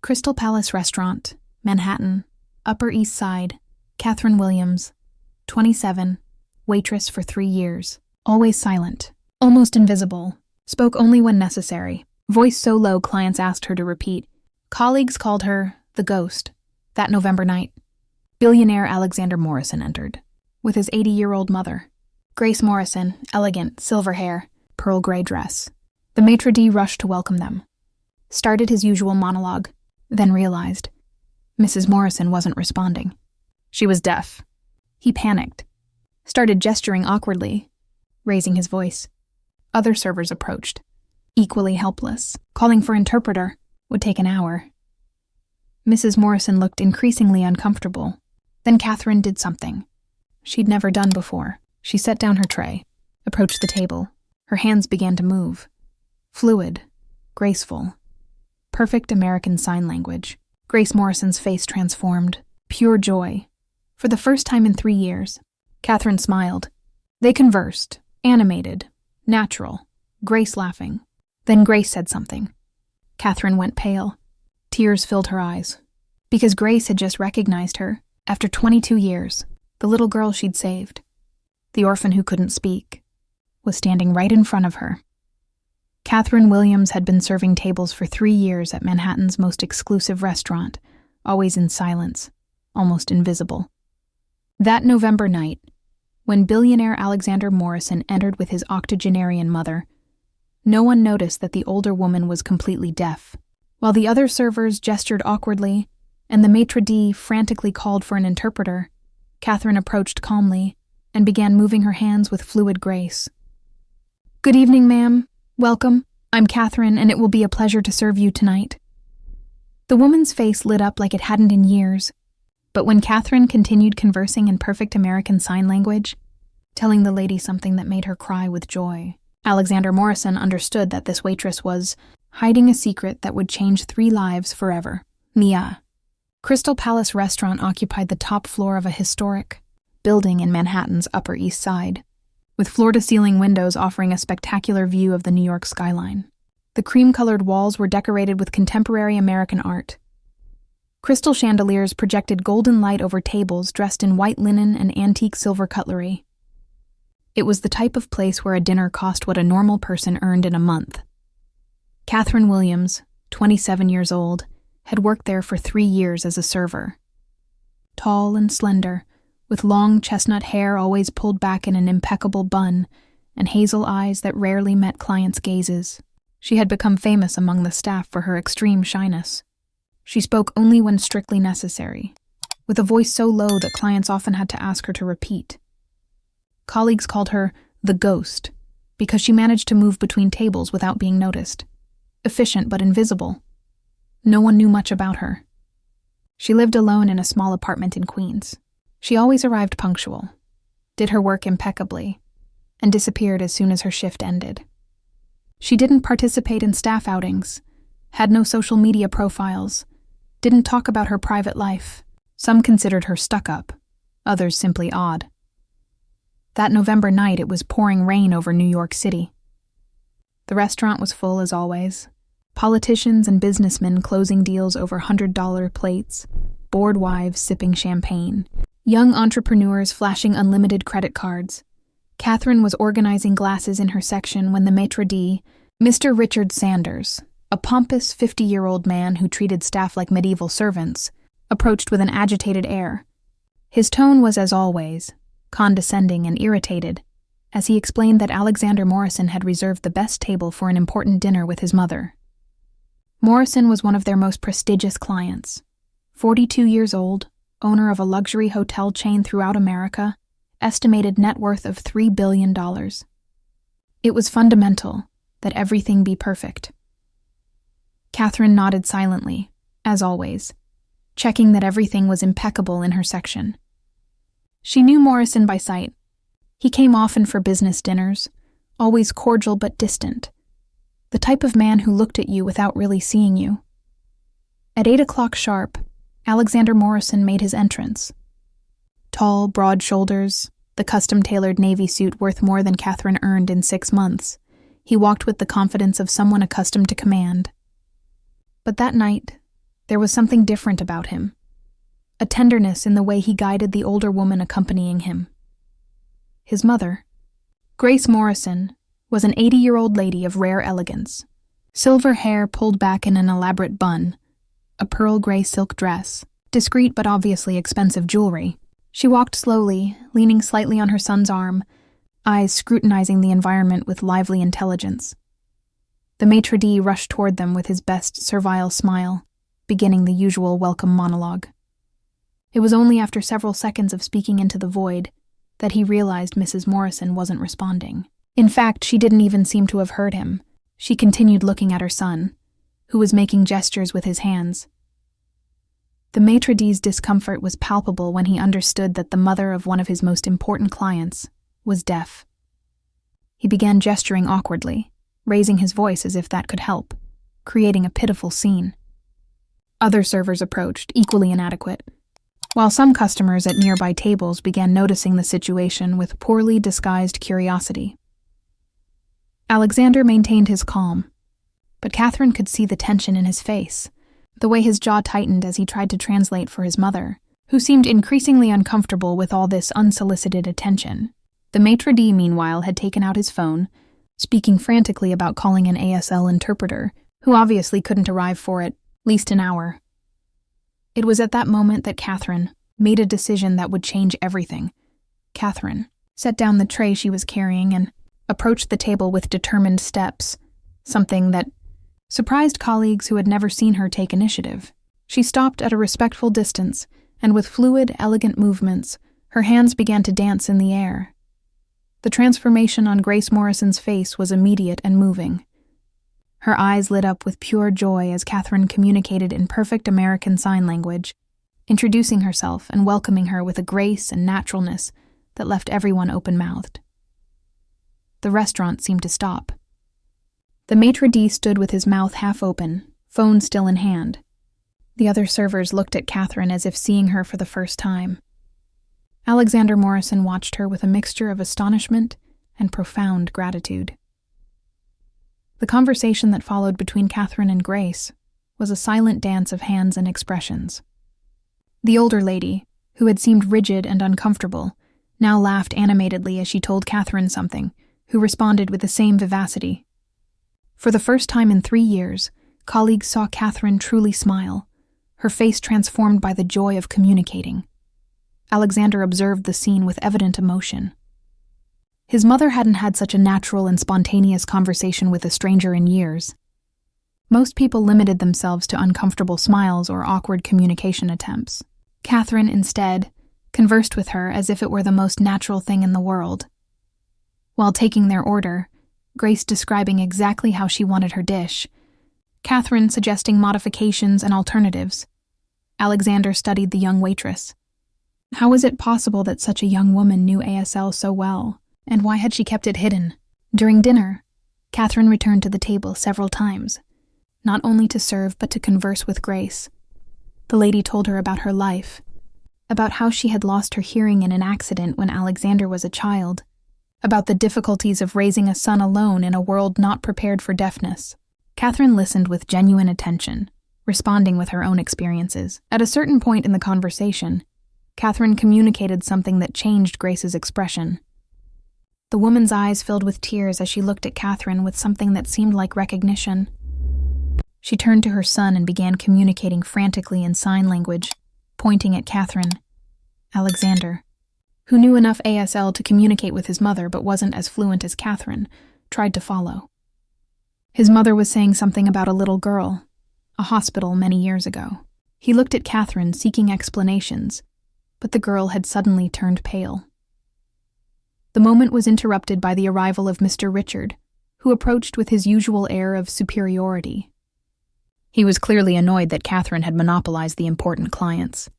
Crystal Palace Restaurant, Manhattan, Upper East Side, Catherine Williams, 27, waitress for 3 years. Always silent, almost invisible, spoke only when necessary. Voice so low clients asked her to repeat. Colleagues called her the ghost. That November night, billionaire Alexander Morrison entered, with his 80-year-old mother. Grace Morrison, elegant, silver hair, pearl gray dress. The maître d' rushed to welcome them. Started his usual monologue, then realized Mrs. Morrison wasn't responding. She was deaf. He panicked, started gesturing awkwardly, raising his voice. Other servers approached, equally helpless. Calling for interpreter would take an hour. Mrs. Morrison looked increasingly uncomfortable. Then Catherine did something she'd never done before. She set down her tray, approached the table. Her hands began to move. Fluid, graceful. Perfect American Sign Language. Grace Morrison's face transformed. Pure joy. For the first time in 3 years, Catherine smiled. They conversed, animated, natural, Grace laughing. Then Grace said something. Catherine went pale. Tears filled her eyes. Because Grace had just recognized her, after 22 years, the little girl she'd saved, the orphan who couldn't speak, was standing right in front of her. Catherine Williams had been serving tables for 3 years at Manhattan's most exclusive restaurant, always in silence, almost invisible. That November night, when billionaire Alexander Morrison entered with his octogenarian mother, no one noticed that the older woman was completely deaf. While the other servers gestured awkwardly and the maître d' frantically called for an interpreter, Catherine approached calmly and began moving her hands with fluid grace. Good evening, ma'am. Welcome. I'm Catherine, and it will be a pleasure to serve you tonight. The woman's face lit up like it hadn't in years, but when Catherine continued conversing in perfect American Sign Language, telling the lady something that made her cry with joy, Alexander Morrison understood that this waitress was hiding a secret that would change 3 lives forever. Mia. Crystal Palace Restaurant occupied the top floor of a historic building in Manhattan's Upper East Side, with floor-to-ceiling windows offering a spectacular view of the New York skyline. The cream-colored walls were decorated with contemporary American art. Crystal chandeliers projected golden light over tables dressed in white linen and antique silver cutlery. It was the type of place where a dinner cost what a normal person earned in a month. Catherine Williams, 27 years old, had worked there for 3 years as a server. Tall and slender, with long chestnut hair always pulled back in an impeccable bun, and hazel eyes that rarely met clients' gazes. She had become famous among the staff for her extreme shyness. She spoke only when strictly necessary, with a voice so low that clients often had to ask her to repeat. Colleagues called her the ghost, because she managed to move between tables without being noticed. Efficient but invisible. No one knew much about her. She lived alone in a small apartment in Queens. She always arrived punctual, did her work impeccably, and disappeared as soon as her shift ended. She didn't participate in staff outings, had no social media profiles, didn't talk about her private life. Some considered her stuck-up, others simply odd. That November night, it was pouring rain over New York City. The restaurant was full as always. Politicians and businessmen closing deals over $100 plates, bored wives sipping champagne, young entrepreneurs flashing unlimited credit cards. Catherine was organizing glasses in her section when the maître d', Mr. Richard Sanders, a pompous 50-year-old man who treated staff like medieval servants, approached with an agitated air. His tone was, as always, condescending and irritated, as he explained that Alexander Morrison had reserved the best table for an important dinner with his mother. Morrison was one of their most prestigious clients. 42 years old, owner of a luxury hotel chain throughout America, estimated net worth of $3 billion. It was fundamental that everything be perfect. Catherine nodded silently, as always, checking that everything was impeccable in her section. She knew Morrison by sight. He came often for business dinners, always cordial but distant, the type of man who looked at you without really seeing you. At 8 o'clock sharp, Alexander Morrison made his entrance. Tall, broad shoulders, the custom-tailored navy suit worth more than Catherine earned in 6 months, he walked with the confidence of someone accustomed to command. But that night, There was something different about him, a tenderness in the way he guided the older woman accompanying him. His mother, Grace Morrison, was an 80-year-old lady of rare elegance. Silver hair pulled back in an elaborate bun, a pearl gray silk dress, discreet but obviously expensive jewelry. She walked slowly, leaning slightly on her son's arm, eyes scrutinizing the environment with lively intelligence. The maître d' rushed toward them with his best servile smile, beginning the usual welcome monologue. It was only after several seconds of speaking into the void that he realized Mrs. Morrison wasn't responding. In fact, she didn't even seem to have heard him. She continued looking at her son, who was making gestures with his hands. The maître d's discomfort was palpable when he understood that the mother of one of his most important clients was deaf. He began gesturing awkwardly, raising his voice as if that could help, creating a pitiful scene. Other servers approached, equally inadequate, while some customers at nearby tables began noticing the situation with poorly disguised curiosity. Alexander maintained his calm, but Catherine could see the tension in his face, the way his jaw tightened as he tried to translate for his mother, who seemed increasingly uncomfortable with all this unsolicited attention. The maître d', meanwhile, had taken out his phone, speaking frantically about calling an ASL interpreter, who obviously couldn't arrive for at least an hour. It was at that moment that Catherine made a decision that would change everything. Catherine set down the tray she was carrying and approached the table with determined steps, something that surprised colleagues who had never seen her take initiative. She stopped at a respectful distance, and with fluid, elegant movements, her hands began to dance in the air. The transformation on Grace Morrison's face was immediate and moving. Her eyes lit up with pure joy as Catherine communicated in perfect American Sign Language, introducing herself and welcoming her with a grace and naturalness that left everyone open-mouthed. The restaurant seemed to stop. The maître d' stood with his mouth half open, phone still in hand. The other servers looked at Catherine as if seeing her for the first time. Alexander Morrison watched her with a mixture of astonishment and profound gratitude. The conversation that followed between Catherine and Grace was a silent dance of hands and expressions. The older lady, who had seemed rigid and uncomfortable, now laughed animatedly as she told Catherine something, who responded with the same vivacity. For the first time in 3 years, colleagues saw Catherine truly smile, her face transformed by the joy of communicating. Alexander observed the scene with evident emotion. His mother hadn't had such a natural and spontaneous conversation with a stranger in years. Most people limited themselves to uncomfortable smiles or awkward communication attempts. Catherine, instead, conversed with her as if it were the most natural thing in the world. While taking their order, Grace describing exactly how she wanted her dish, Catherine suggesting modifications and alternatives, Alexander studied the young waitress. How was it possible that such a young woman knew ASL so well, and why had she kept it hidden? During dinner, Catherine returned to the table several times, not only to serve but to converse with Grace. The lady told her about her life, about how she had lost her hearing in an accident when Alexander was a child, about the difficulties of raising a son alone in a world not prepared for deafness. Catherine listened with genuine attention, responding with her own experiences. At a certain point in the conversation, Catherine communicated something that changed Grace's expression. The woman's eyes filled with tears as she looked at Catherine with something that seemed like recognition. She turned to her son and began communicating frantically in sign language, pointing at Catherine. Alexander, who knew enough ASL to communicate with his mother but wasn't as fluent as Catherine, tried to follow. His mother was saying something about a little girl, a hospital many years ago. He looked at Catherine, seeking explanations, but the girl had suddenly turned pale. The moment was interrupted by the arrival of Mr. Richard, who approached with his usual air of superiority. He was clearly annoyed that Catherine had monopolized the important clients.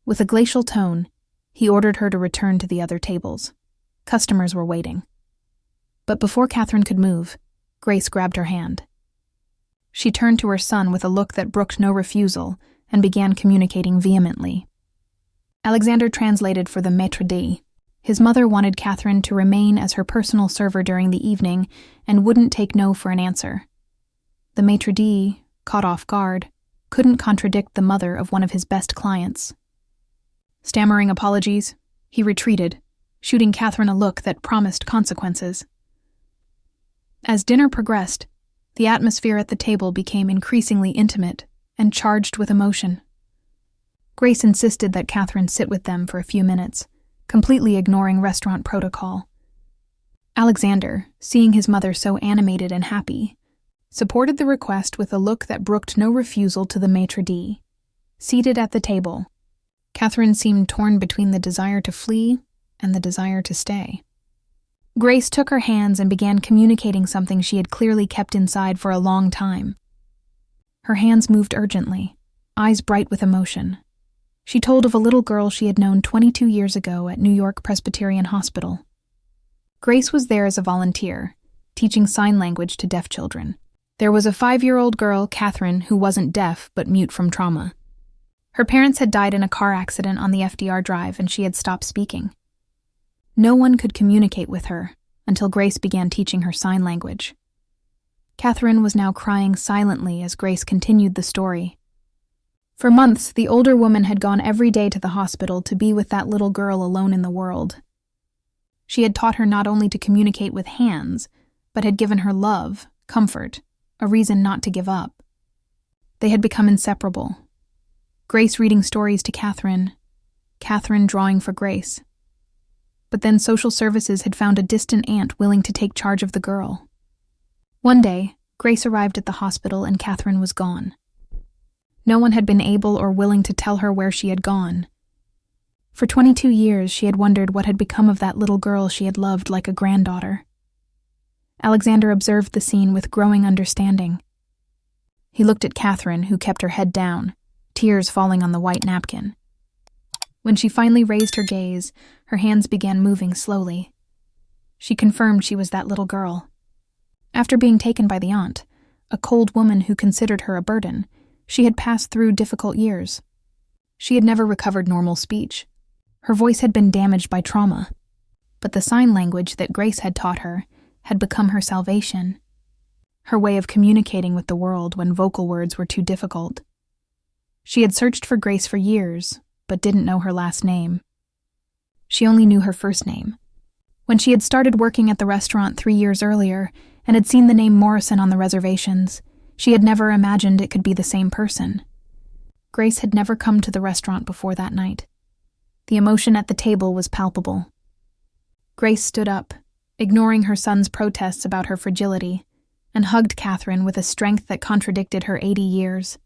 With a glacial tone, he ordered her to return to the other tables. Customers were waiting. But before Catherine could move, Grace grabbed her hand. She turned to her son with a look that brooked no refusal and began communicating vehemently. Alexander translated for the maître d'. His mother wanted Catherine to remain as her personal server during the evening and wouldn't take no for an answer. The maître d', caught off guard, couldn't contradict the mother of one of his best clients. Stammering apologies, he retreated, shooting Catherine a look that promised consequences. As dinner progressed, the atmosphere at the table became increasingly intimate and charged with emotion. Grace insisted that Catherine sit with them for a few minutes, completely ignoring restaurant protocol. Alexander, seeing his mother so animated and happy, supported the request with a look that brooked no refusal to the maître d'. Seated at the table, Catherine seemed torn between the desire to flee and the desire to stay. Grace took her hands and began communicating something she had clearly kept inside for a long time. Her hands moved urgently, eyes bright with emotion. She told of a little girl she had known 22 years ago at NewYork-Presbyterian Hospital. Grace was there as a volunteer, teaching sign language to deaf children. There was a 5-year-old girl, Catherine, who wasn't deaf but mute from trauma. Her parents had died in a car accident on the FDR Drive and she had stopped speaking. No one could communicate with her until Grace began teaching her sign language. Catherine was now crying silently as Grace continued the story. For months, the older woman had gone every day to the hospital to be with that little girl alone in the world. She had taught her not only to communicate with hands, but had given her love, comfort, a reason not to give up. They had become inseparable. Grace reading stories to Catherine, Catherine drawing for Grace. But then social services had found a distant aunt willing to take charge of the girl. One day, Grace arrived at the hospital and Catherine was gone. No one had been able or willing to tell her where she had gone. For 22 years, she had wondered what had become of that little girl she had loved like a granddaughter. Alexander observed the scene with growing understanding. He looked at Catherine, who kept her head down, tears falling on the white napkin. When she finally raised her gaze, her hands began moving slowly. She confirmed she was that little girl. After being taken by the aunt, a cold woman who considered her a burden, she had passed through difficult years. She had never recovered normal speech. Her voice had been damaged by trauma. But the sign language that Grace had taught her had become her salvation, her way of communicating with the world when vocal words were too difficult. She had searched for Grace for years, but didn't know her last name. She only knew her first name. When she had started working at the restaurant 3 years earlier and had seen the name Morrison on the reservations, she had never imagined it could be the same person. Grace had never come to the restaurant before that night. The emotion at the table was palpable. Grace stood up, ignoring her son's protests about her fragility, and hugged Catherine with a strength that contradicted her 80 years.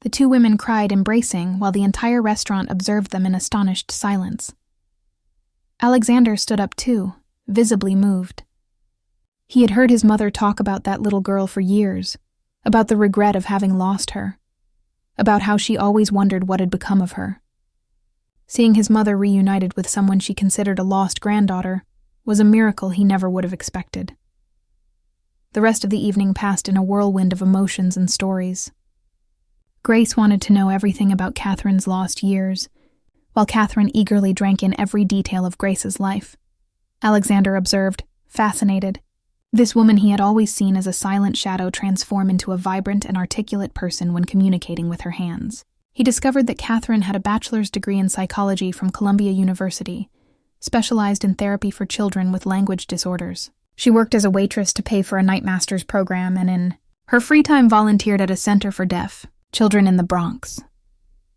The two women cried, embracing, while the entire restaurant observed them in astonished silence. Alexander stood up too, visibly moved. He had heard his mother talk about that little girl for years, about the regret of having lost her, about how she always wondered what had become of her. Seeing his mother reunited with someone she considered a lost granddaughter was a miracle he never would have expected. The rest of the evening passed in a whirlwind of emotions and stories. Grace wanted to know everything about Catherine's lost years, while Catherine eagerly drank in every detail of Grace's life. Alexander observed, fascinated. This woman he had always seen as a silent shadow transform into a vibrant and articulate person when communicating with her hands. He discovered that Catherine had a bachelor's degree in psychology from Columbia University, specialized in therapy for children with language disorders. She worked as a waitress to pay for a night master's program and in her free time volunteered at a center for deaf children in the Bronx.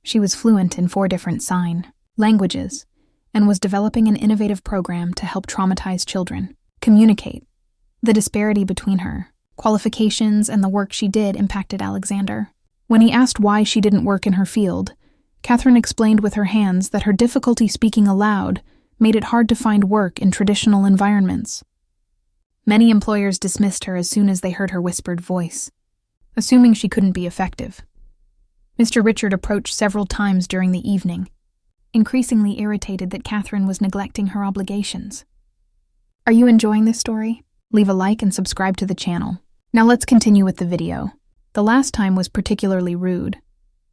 She was fluent in 4 different sign languages and was developing an innovative program to help traumatized children communicate. The disparity between her qualifications and the work she did impacted Alexander. When he asked why she didn't work in her field, Catherine explained with her hands that her difficulty speaking aloud made it hard to find work in traditional environments. Many employers dismissed her as soon as they heard her whispered voice, assuming she couldn't be effective. Mr. Richard approached several times during the evening, increasingly irritated that Catherine was neglecting her obligations. Are you enjoying this story? Leave a like and subscribe to the channel. Now let's continue with the video. The last time was particularly rude,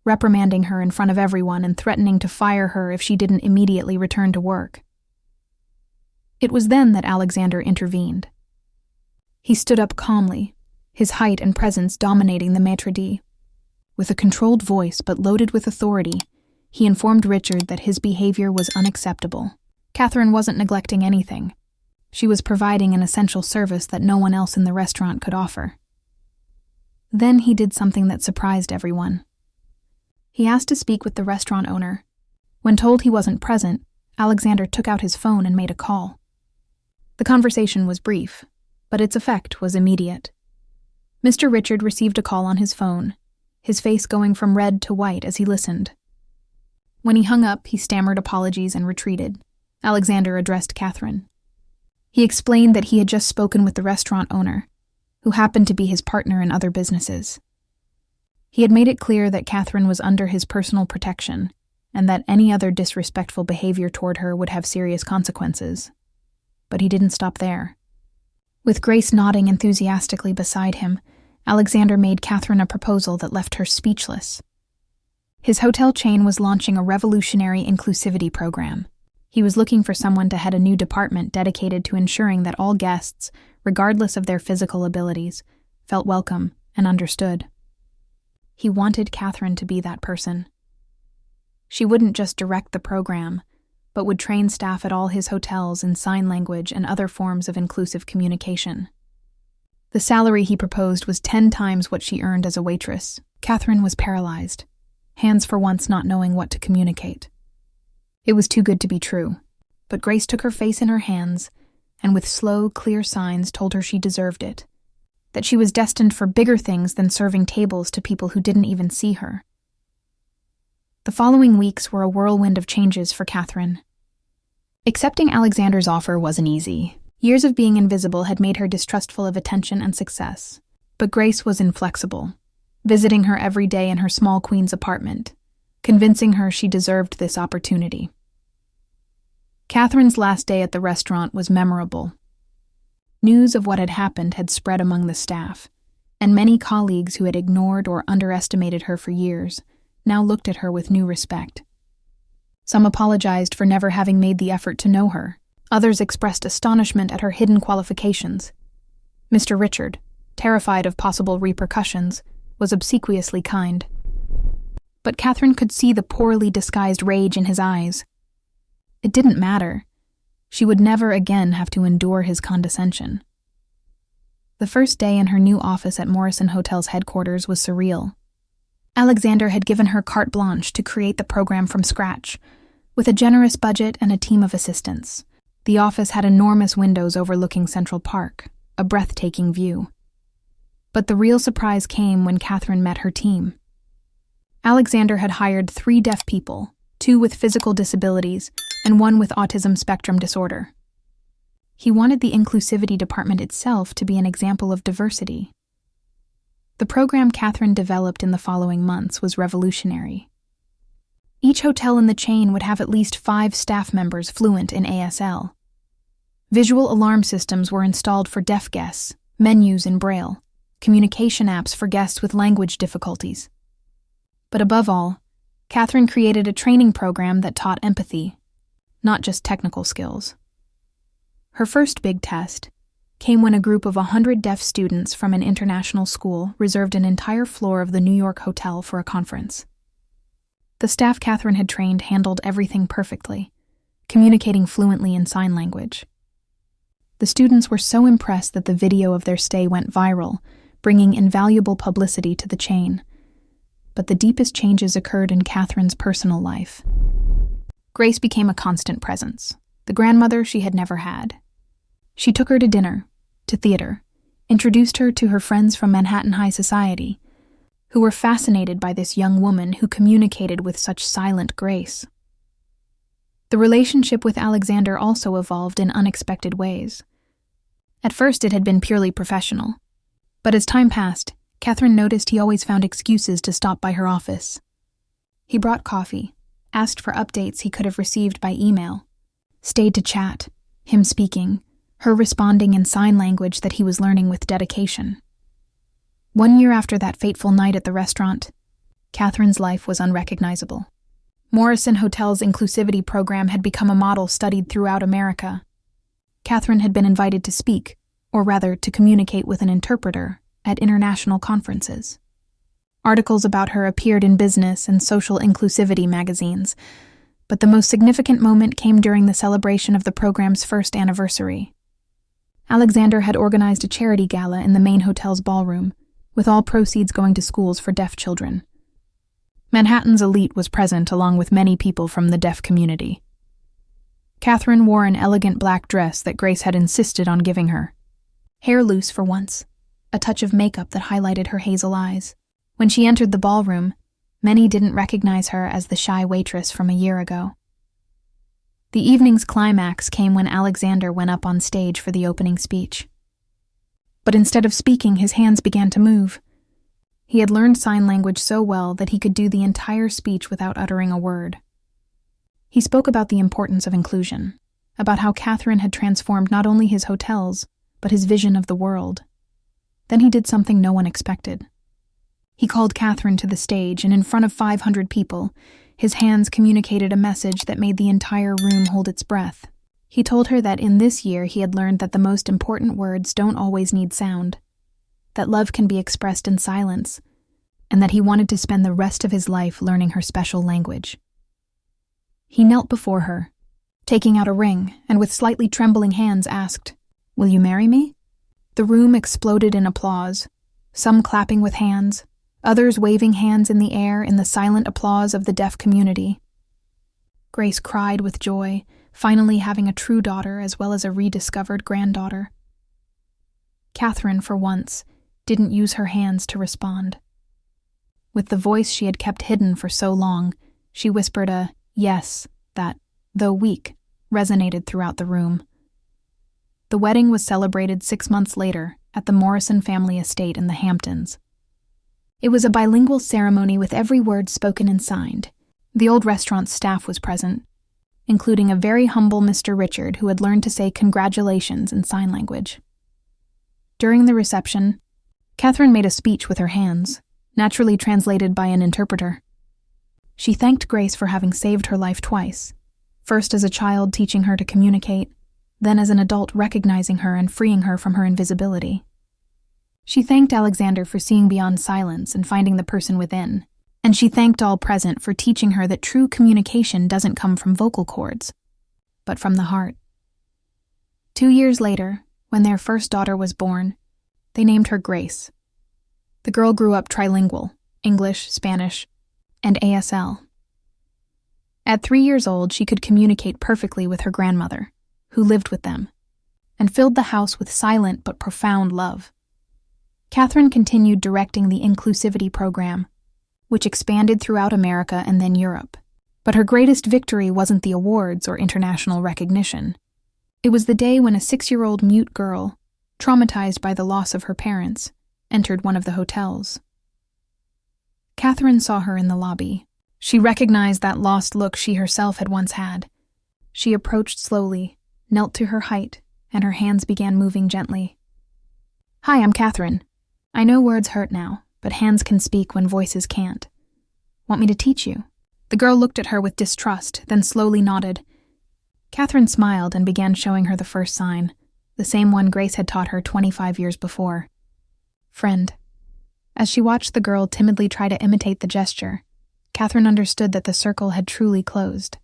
reprimanding her in front of everyone and threatening to fire her if she didn't immediately return to work. It was then that Alexander intervened. He stood up calmly, his height and presence dominating the maître d'. With a controlled voice but loaded with authority, he informed Richard that his behavior was unacceptable. Catherine wasn't neglecting anything. She was providing an essential service that no one else in the restaurant could offer. Then he did something that surprised everyone. He asked to speak with the restaurant owner. When told he wasn't present, Alexander took out his phone and made a call. The conversation was brief, but its effect was immediate. Mr. Richard received a call on his phone, his face going from red to white as he listened. When he hung up, he stammered apologies and retreated. Alexander addressed Catherine. He explained that he had just spoken with the restaurant owner, who happened to be his partner in other businesses. He had made it clear that Catherine was under his personal protection, and that any other disrespectful behavior toward her would have serious consequences. But he didn't stop there. With Grace nodding enthusiastically beside him, Alexander made Catherine a proposal that left her speechless. His hotel chain was launching a revolutionary inclusivity program. He was looking for someone to head a new department dedicated to ensuring that all guests, regardless of their physical abilities, felt welcome and understood. He wanted Catherine to be that person. She wouldn't just direct the program, but would train staff at all his hotels in sign language and other forms of inclusive communication. The salary he proposed was 10 times what she earned as a waitress. Catherine was paralyzed, hands for once not knowing what to communicate. It was too good to be true, but Grace took her face in her hands and with slow, clear signs told her she deserved it, that she was destined for bigger things than serving tables to people who didn't even see her. The following weeks were a whirlwind of changes for Catherine. Accepting Alexander's offer wasn't easy. Years of being invisible had made her distrustful of attention and success, but Grace was inflexible, visiting her every day in her small Queens apartment, convincing her she deserved this opportunity. Catherine's last day at the restaurant was memorable. News of what had happened had spread among the staff, and many colleagues who had ignored or underestimated her for years now looked at her with new respect. Some apologized for never having made the effort to know her. Others expressed astonishment at her hidden qualifications. Mr. Richard, terrified of possible repercussions, was obsequiously kind. But Catherine could see the poorly disguised rage in his eyes. It didn't matter. She would never again have to endure his condescension. The first day in her new office at Morrison Hotel's headquarters was surreal. Alexander had given her carte blanche to create the program from scratch, with a generous budget and a team of assistants. The office had enormous windows overlooking Central Park, a breathtaking view. But the real surprise came when Catherine met her team. Alexander had hired 3 deaf people, 2 with physical disabilities, and 1 with autism spectrum disorder. He wanted the inclusivity department itself to be an example of diversity. The program Catherine developed in the following months was revolutionary. Each hotel in the chain would have at least 5 staff members fluent in ASL. Visual alarm systems were installed for deaf guests, menus in Braille, communication apps for guests with language difficulties. But above all, Catherine created a training program that taught empathy, not just technical skills. Her first big test came when a group of 100 deaf students from an international school reserved an entire floor of the New York hotel for a conference. The staff Catherine had trained handled everything perfectly, communicating fluently in sign language. The students were so impressed that the video of their stay went viral, bringing invaluable publicity to the chain. But the deepest changes occurred in Catherine's personal life. Grace became a constant presence, the grandmother she had never had. She took her to dinner, to theater, introduced her to her friends from Manhattan high society, who were fascinated by this young woman who communicated with such silent grace. The relationship with Alexander also evolved in unexpected ways. At first it had been purely professional, but as time passed, Catherine noticed he always found excuses to stop by her office. He brought coffee, asked for updates he could have received by email, stayed to chat, him speaking, her responding in sign language that he was learning with dedication. 1 year after that fateful night at the restaurant, Catherine's life was unrecognizable. Morrison Hotel's inclusivity program had become a model studied throughout America. Catherine had been invited to speak, or rather to communicate with an interpreter, at international conferences. Articles about her appeared in business and social inclusivity magazines, but the most significant moment came during the celebration of the program's first anniversary. Alexander had organized a charity gala in the main hotel's ballroom, with all proceeds going to schools for deaf children. Manhattan's elite was present along with many people from the deaf community. Catherine wore an elegant black dress that Grace had insisted on giving her. Hair loose for once, a touch of makeup that highlighted her hazel eyes. When she entered the ballroom, many didn't recognize her as the shy waitress from a year ago. The evening's climax came when Alexander went up on stage for the opening speech. But instead of speaking, his hands began to move. He had learned sign language so well that he could do the entire speech without uttering a word. He spoke about the importance of inclusion, about how Catherine had transformed not only his hotels, but his vision of the world. Then he did something no one expected. He called Catherine to the stage, and in front of 500 people, his hands communicated a message that made the entire room hold its breath. He told her that in this year he had learned that the most important words don't always need sound, that love can be expressed in silence, and that he wanted to spend the rest of his life learning her special language. He knelt before her, taking out a ring, and with slightly trembling hands asked, "Will you marry me?" The room exploded in applause, some clapping with hands, others waving hands in the air in the silent applause of the deaf community. Grace cried with joy, finally having a true daughter as well as a rediscovered granddaughter. Catherine, for once, didn't use her hands to respond. With the voice she had kept hidden for so long, she whispered a yes that, though weak, resonated throughout the room. The wedding was celebrated 6 months later at the Morrison family estate in the Hamptons. It was a bilingual ceremony with every word spoken and signed. The old restaurant's staff was present, including a very humble Mr. Richard who had learned to say congratulations in sign language. During the reception, Catherine made a speech with her hands, naturally translated by an interpreter. She thanked Grace for having saved her life twice, first as a child teaching her to communicate, then as an adult recognizing her and freeing her from her invisibility. She thanked Alexander for seeing beyond silence and finding the person within, and she thanked all present for teaching her that true communication doesn't come from vocal cords, but from the heart. 2 years later, when their first daughter was born, they named her Grace. The girl grew up trilingual, English, Spanish, and ASL. At 3 years old, she could communicate perfectly with her grandmother, who lived with them, and filled the house with silent but profound love. Catherine continued directing the inclusivity program, which expanded throughout America and then Europe. But her greatest victory wasn't the awards or international recognition. It was the day when a 6-year-old mute girl, traumatized by the loss of her parents, entered one of the hotels. Catherine saw her in the lobby. She recognized that lost look she herself had once had. She approached slowly, knelt to her height, and her hands began moving gently. "Hi, I'm Catherine. I know words hurt now, but hands can speak when voices can't. Want me to teach you?" The girl looked at her with distrust, then slowly nodded. Catherine smiled and began showing her the first sign, the same one Grace had taught her 25 years before. "Friend." As she watched the girl timidly try to imitate the gesture, Catherine understood that the circle had truly closed.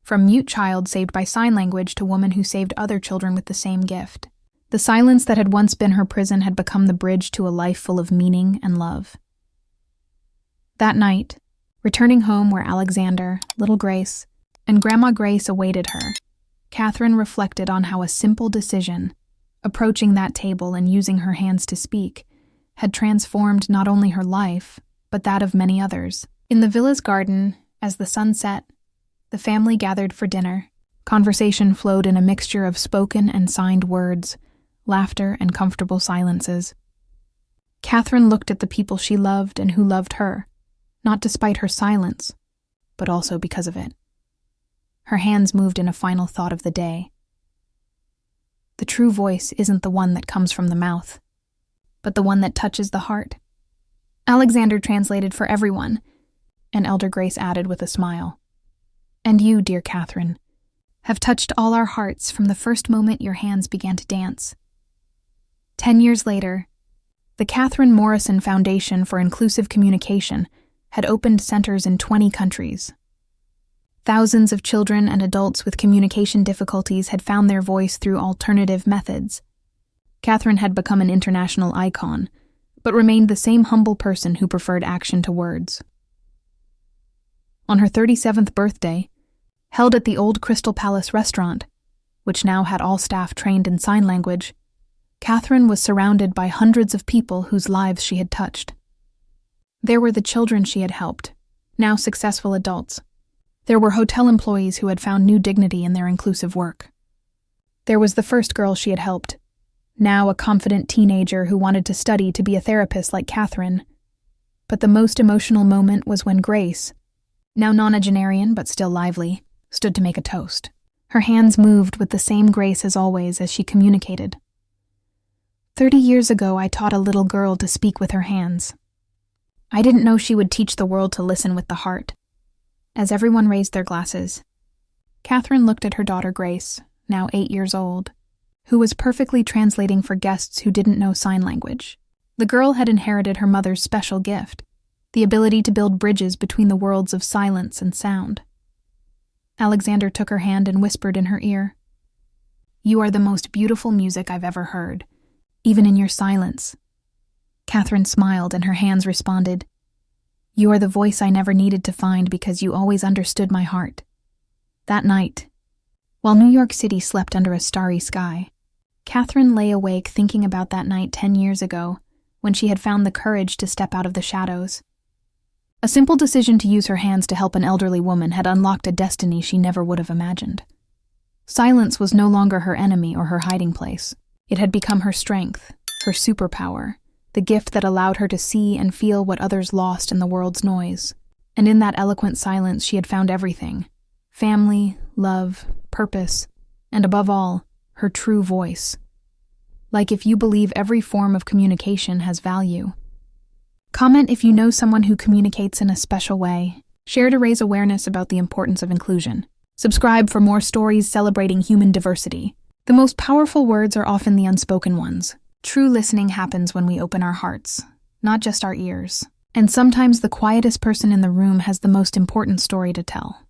From mute child saved by sign language to woman who saved other children with the same gift. The silence that had once been her prison had become the bridge to a life full of meaning and love. That night, returning home where Alexander, little Grace, and Grandma Grace awaited her, Catherine reflected on how a simple decision, approaching that table and using her hands to speak, had transformed not only her life, but that of many others. In the villa's garden, as the sun set, the family gathered for dinner. Conversation flowed in a mixture of spoken and signed words, laughter and comfortable silences. Catherine looked at the people she loved and who loved her, not despite her silence, but also because of it. Her hands moved in a final thought of the day. The true voice isn't the one that comes from the mouth, but the one that touches the heart. Alexander translated for everyone, and Elder Grace added with a smile. "And you, dear Catherine, have touched all our hearts from the first moment your hands began to dance. 10 years later, The Alexander Morrison Foundation for Inclusive Communication had opened centers in 20 countries. Thousands of children and adults with communication difficulties had found their voice through alternative methods. Catherine had become an international icon, but remained the same humble person who preferred action to words. On her 37th birthday, held at the old Crystal Palace restaurant, which now had all staff trained in sign language, Catherine was surrounded by hundreds of people whose lives she had touched. There were the children she had helped, now successful adults. There were hotel employees who had found new dignity in their inclusive work. There was the first girl she had helped, now a confident teenager who wanted to study to be a therapist like Catherine. But the most emotional moment was when Grace, now nonagenarian but still lively, stood to make a toast. Her hands moved with the same grace as always as she communicated. 30 years ago, I taught a little girl to speak with her hands. I didn't know she would teach the world to listen with the heart. As everyone raised their glasses, Catherine looked at her daughter Grace, now 8 years old, who was perfectly translating for guests who didn't know sign language. The girl had inherited her mother's special gift, the ability to build bridges between the worlds of silence and sound. Alexander took her hand and whispered in her ear, "You are the most beautiful music I've ever heard, even in your silence." Catherine smiled and her hands responded, "You are the voice I never needed to find because you always understood my heart." That night, while New York City slept under a starry sky, Catherine lay awake thinking about that night 10 years ago when she had found the courage to step out of the shadows. A simple decision to use her hands to help an elderly woman had unlocked a destiny she never would have imagined. Silence was no longer her enemy or her hiding place. It had become her strength, her superpower, the gift that allowed her to see and feel what others lost in the world's noise. And in that eloquent silence she had found everything: family, love, purpose, and above all, her true voice. Like if you believe every form of communication has value. Comment if you know someone who communicates in a special way. Share to raise awareness about the importance of inclusion. Subscribe for more stories celebrating human diversity. The most powerful words are often the unspoken ones. True listening happens when we open our hearts, not just our ears. And sometimes the quietest person in the room has the most important story to tell.